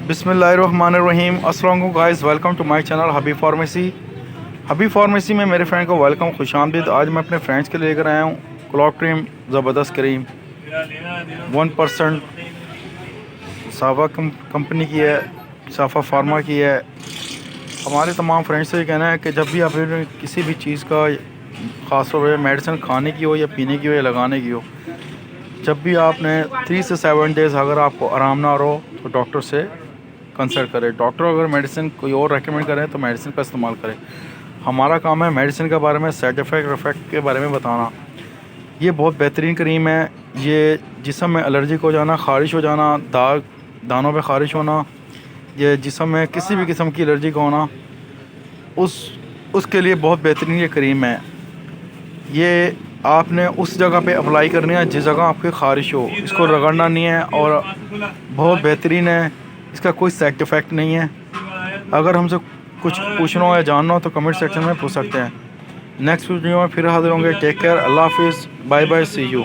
बिस्मिल्लाहिर्रहमानिर्रहीम। अस्सलाम वालेकुम guys, welcome to my channel Habib pharmacy. Habib pharmacy में मेरे फ्रेंड को वेलकम, खुशामदीद। आज मैं अपने फ्रेंड्स के लिए लेकर आया हूँ क्लॉक क्रीम, ज़बरदस्त क्रीम 1% साफा कंपनी की है, साफा फार्मा की है। हमारे तमाम फ्रेंड्स से कहना है कि जब भी आप किसी भी चीज़ का, ख़ास तौर पर मेडिसिन खाने की हो या पीने की हो या लगाने की हो, जब भी आपने 3 से 7 डेज़ अगर आपको आराम ना हो तो डॉक्टर से कंसल्ट करें। डॉक्टर अगर मेडिसिन कोई और रेकमेंड करें तो मेडिसिन का इस्तेमाल करें। हमारा काम है मेडिसिन के बारे में, साइड इफ़ेक्ट के बारे में बताना। ये बहुत बेहतरीन क्रीम है। ये जिस्म में एलर्जिक हो जाना, ख़ारिश हो जाना, दानों पे ख़ारिश होना, ये जिस्म में किसी भी किस्म की एलर्जी का होना, उसके लिए बहुत बेहतरीन ये क्रीम है। ये आपने उस जगह पे अप्लाई करनी है जिस जगह आपकी ख़ारिश हो, इसको रगड़ना नहीं है और बहुत बेहतरीन है। इसका कोई साइड इफ़ेक्ट नहीं है। अगर हमसे कुछ पूछना हो या जानना हो तो कमेंट सेक्शन में पूछ सकते हैं। नेक्स्ट वीडियो में फिर हाजिर होंगे। टेक केयर, अल्लाह हाफिज़, बाय बाय, सी यू।